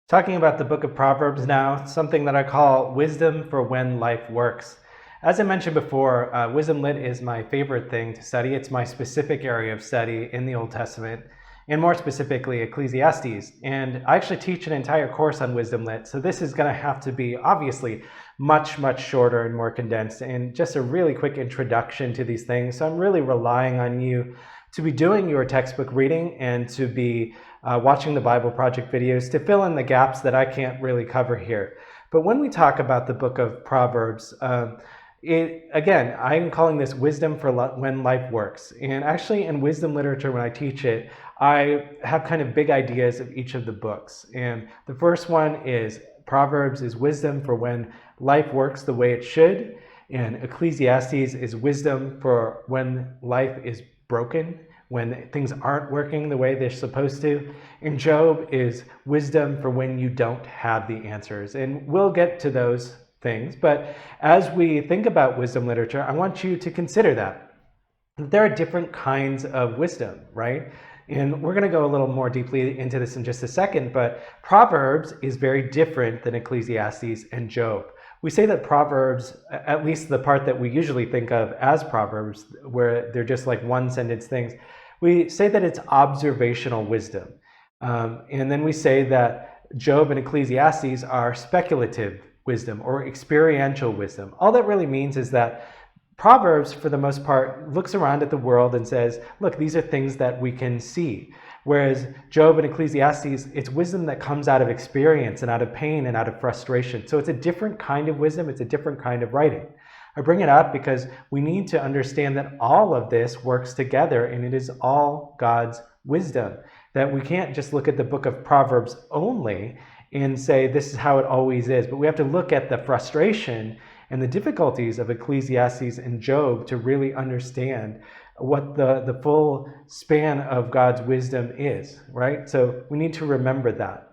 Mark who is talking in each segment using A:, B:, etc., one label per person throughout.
A: Talking about the book of Proverbs now, something that I call wisdom for when life works. As I mentioned before, Wisdom Lit is my favorite thing to study. It's my specific area of study in the Old Testament, and more specifically, Ecclesiastes. And I actually teach an entire course on Wisdom Lit, so this is going to have to be obviously much, much shorter and more condensed, and just a really quick introduction to these things. So I'm really relying on you to be doing your textbook reading and to be watching the Bible Project videos to fill in the gaps that I can't really cover here. But when we talk about the book of Proverbs, again, I'm calling this wisdom for when life works. And actually in wisdom literature, when I teach it, I have kind of big ideas of each of the books. And the first one is Proverbs is wisdom for when life works the way it should. And Ecclesiastes is wisdom for when life is broken, when things aren't working the way they're supposed to. And Job is wisdom for when you don't have the answers. And we'll get to those things. But as we think about wisdom literature, I want you to consider that there are different kinds of wisdom, right? And we're going to go a little more deeply into this in just a second, but Proverbs is very different than Ecclesiastes and Job. We say that Proverbs, at least the part that we usually think of as Proverbs, where they're just like one sentence things, we say that it's observational wisdom. And then we say that Job and Ecclesiastes are speculative wisdom or experiential wisdom. All that really means is that Proverbs, for the most part, looks around at the world and says, look, these are things that we can see. Whereas Job and Ecclesiastes, it's wisdom that comes out of experience and out of pain and out of frustration. So it's a different kind of wisdom. It's a different kind of writing. I bring it up because we need to understand that all of this works together and it is all God's wisdom. That we can't just look at the book of Proverbs only and say this is how it always is, but we have to look at the frustration and the difficulties of Ecclesiastes and Job to really understand what the full span of God's wisdom is, right? So we need to remember that.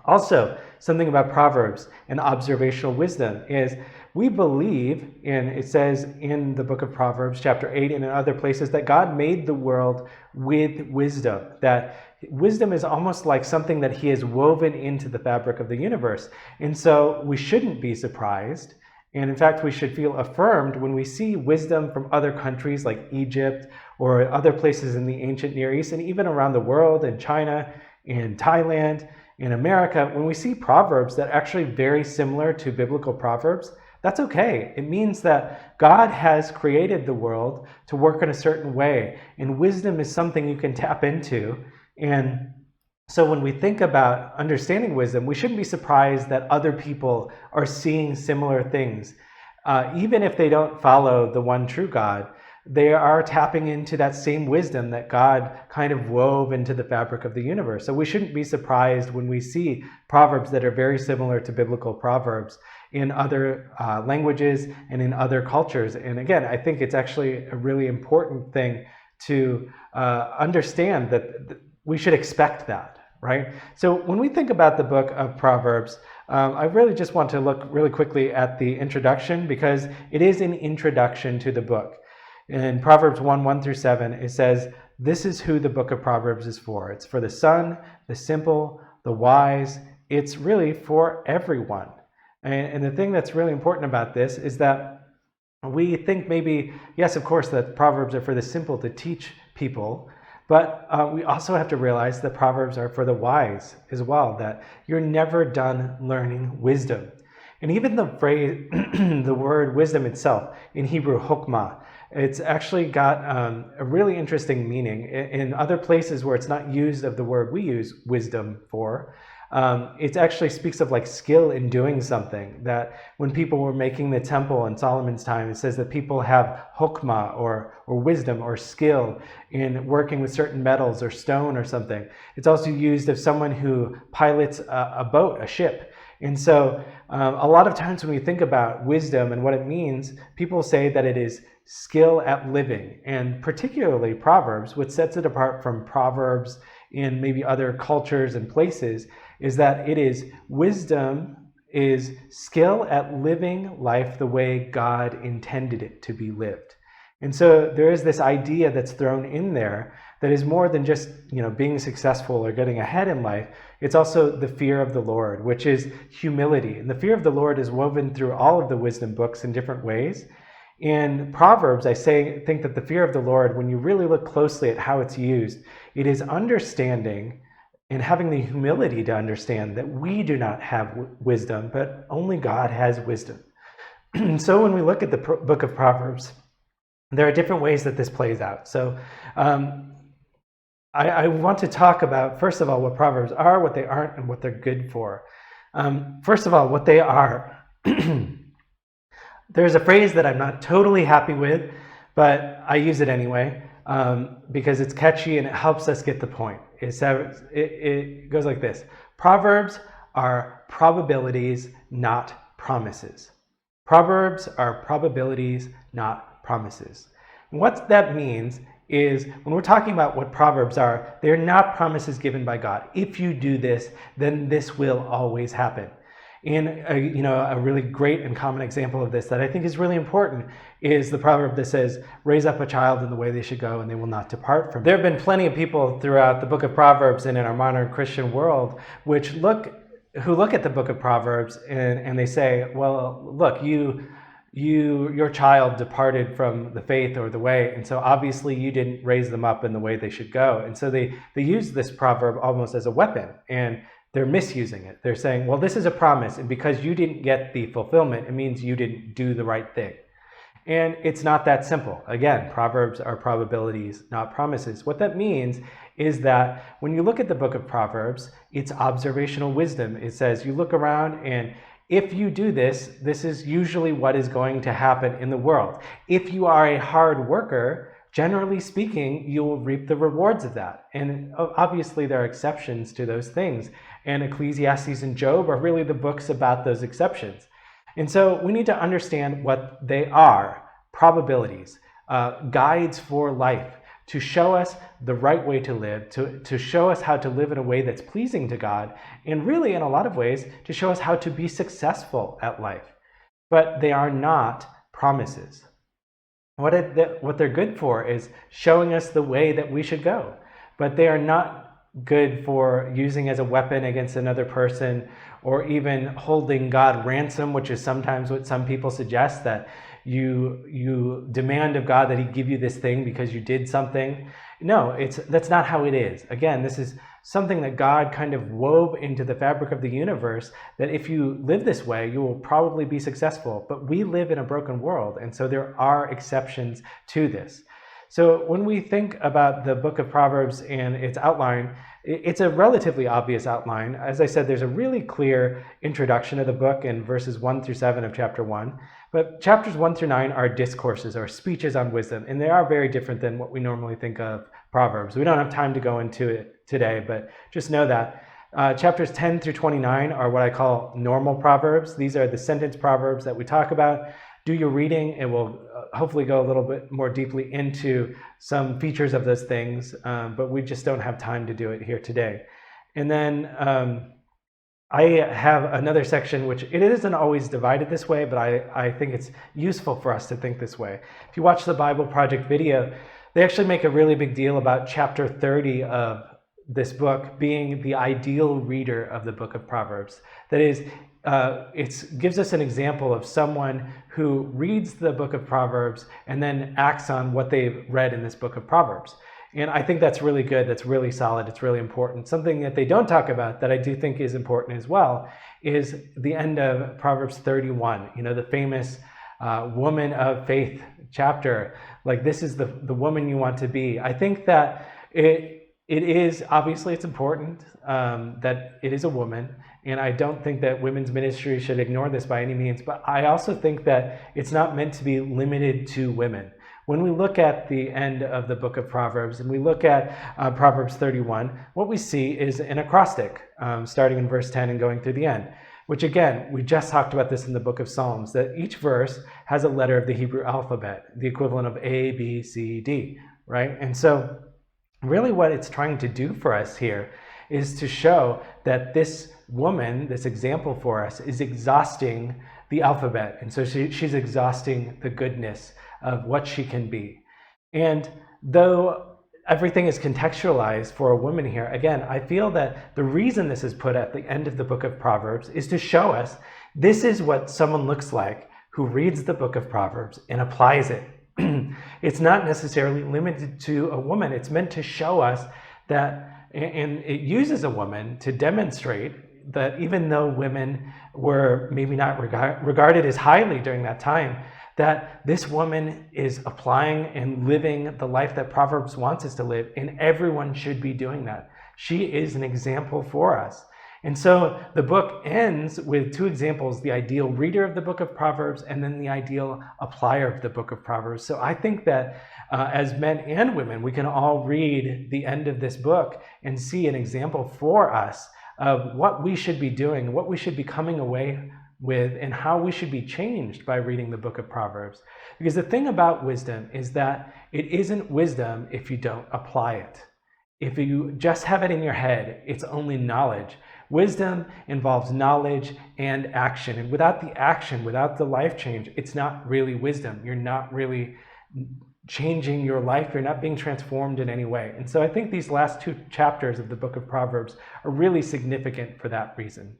A: Also, something about Proverbs and observational wisdom is we believe, and it says in the book of Proverbs, chapter 8, and in other places, that God made the world with wisdom, that wisdom is almost like something that he has woven into the fabric of the universe. And so we shouldn't be surprised. And in fact, we should feel affirmed when we see wisdom from other countries like Egypt or other places in the ancient Near East and even around the world, in China, in Thailand, in America. When we see proverbs that are actually very similar to biblical proverbs, that's okay. It means that God has created the world to work in a certain way, and wisdom is something you can tap into. And so when we think about understanding wisdom, we shouldn't be surprised that other people are seeing similar things. Even if they don't follow the one true God, they are tapping into that same wisdom that God kind of wove into the fabric of the universe. So we shouldn't be surprised when we see proverbs that are very similar to biblical proverbs in other languages and in other cultures. And again, I think it's actually a really important thing to understand that we should expect that, right? So when we think about the book of Proverbs, I really just want to look really quickly at the introduction because it is an introduction to the book. In Proverbs 1 through 7, it says, this is who the book of Proverbs is for. It's for the son, the simple, the wise. It's really for everyone. And the thing that's really important about this is that we think maybe, yes, of course, that Proverbs are for the simple to teach people, but we also have to realize that Proverbs are for the wise as well, that you're never done learning wisdom. And even the phrase, the word wisdom itself, in Hebrew, chokmah, it's actually got a really interesting meaning. In other places where it's not used of the word we use wisdom for, it actually speaks of like skill in doing something. That when people were making the temple in Solomon's time, it says that people have chokmah or wisdom or skill in working with certain metals or stone or something. It's also used of someone who pilots a boat, a ship. And so a lot of times when we think about wisdom and what it means, people say that it is skill at living, and particularly Proverbs. What sets it apart from Proverbs in maybe other cultures and places is that it is wisdom is skill at living life the way God intended it to be lived. And so there is this idea that's thrown in there that is more than just, being successful or getting ahead in life. It's also the fear of the Lord, which is humility. And the fear of the Lord is woven through all of the wisdom books in different ways. In Proverbs, I think that the fear of the Lord, when you really look closely at how it's used, it is understanding and having the humility to understand that we do not have wisdom, but only God has wisdom. So when we look at the book of Proverbs, there are different ways that this plays out. So I want to talk about, first of all, what Proverbs are, what they aren't, and what they're good for. First of all, what they are. There's a phrase that I'm not totally happy with, but I use it anyway because it's catchy and it helps us get the point. It goes like this. Proverbs are probabilities, not promises. Proverbs are probabilities, not promises. And what that means is when we're talking about what Proverbs are, they're not promises given by God. If you do this, then this will always happen. And a really great and common example of this that I think is really important is the proverb that says, raise up a child in the way they should go and they will not depart from it. There have been plenty of people throughout the book of Proverbs and in our modern Christian world who look at the book of Proverbs and they say, well, look, your child departed from the faith or the way, and so obviously you didn't raise them up in the way they should go. And so they use this proverb almost as a weapon, and they're misusing it. They're saying, well, this is a promise, and because you didn't get the fulfillment, it means you didn't do the right thing. And it's not that simple. Again, Proverbs are probabilities, not promises. What that means is that when you look at the book of Proverbs, it's observational wisdom. It says you look around and if you do this, this is usually what is going to happen in the world. If you are a hard worker, generally speaking, you will reap the rewards of that. And obviously there are exceptions to those things. And Ecclesiastes and Job are really the books about those exceptions. And so we need to understand what they are: probabilities, guides for life, to show us the right way to live, to show us how to live in a way that's pleasing to God, and really in a lot of ways to show us how to be successful at life. But they are not promises. What they're good for is showing us the way that we should go, but they are not good for using as a weapon against another person, or even holding God ransom, which is sometimes what some people suggest, that you demand of God that he give you this thing because you did something. No, that's not how it is. Again, this is something that God kind of wove into the fabric of the universe, that if you live this way, you will probably be successful. But we live in a broken world, and so there are exceptions to this. So when we think about the book of Proverbs and its outline, it's a relatively obvious outline. As I said, there's a really clear introduction of the book in verses 1 through 7 of chapter 1. But chapters 1 through 9 are discourses or speeches on wisdom, and they are very different than what we normally think of Proverbs. We don't have time to go into it today, but just know that. Chapters 10 through 29 are what I call normal Proverbs. These are the sentence Proverbs that we talk about. Do your reading, and we'll hopefully go a little bit more deeply into some features of those things, but we just don't have time to do it here today. And then I have another section, which it isn't always divided this way, but I think it's useful for us to think this way. If you watch the Bible Project video, they actually make a really big deal about chapter 30 of this book being the ideal reader of the book of Proverbs. That is, it gives us an example of someone who reads the book of Proverbs and then acts on what they've read in this book of Proverbs. And I think that's really good, that's really solid, it's really important. Something that they don't talk about that I do think is important as well is the end of Proverbs 31, the famous woman of faith chapter. Like, this is the woman you want to be. I think that it is, obviously it's important that it is a woman, and I don't think that women's ministry should ignore this by any means, but I also think that it's not meant to be limited to women. When we look at the end of the book of Proverbs and we look at Proverbs 31, what we see is an acrostic starting in verse 10 and going through the end, which again, we just talked about this in the book of Psalms, that each verse has a letter of the Hebrew alphabet, the equivalent of A, B, C, D, right? And so really what it's trying to do for us here is to show that this woman, this example for us, is exhausting the alphabet. And so she's exhausting the goodness of what she can be. And though everything is contextualized for a woman here. Again, I feel that the reason this is put at the end of the book of Proverbs is to show us this is what someone looks like who reads the book of Proverbs and applies it. It's not necessarily limited to a woman. It's meant to show us that, and it uses a woman to demonstrate that even though women were maybe not regarded as highly during that time, that this woman is applying and living the life that Proverbs wants us to live, and everyone should be doing that. She is an example for us. And so the book ends with two examples, the ideal reader of the book of Proverbs and then the ideal applier of the book of Proverbs. So I think that as men and women, we can all read the end of this book and see an example for us of what we should be doing, what we should be coming away with, and how we should be changed by reading the book of Proverbs. Because the thing about wisdom is that it isn't wisdom if you don't apply it. If you just have it in your head, it's only knowledge. Wisdom involves knowledge and action. And without the action, without the life change, it's not really wisdom. You're not really changing your life. You're not being transformed in any way. And so I think these last two chapters of the book of Proverbs are really significant for that reason.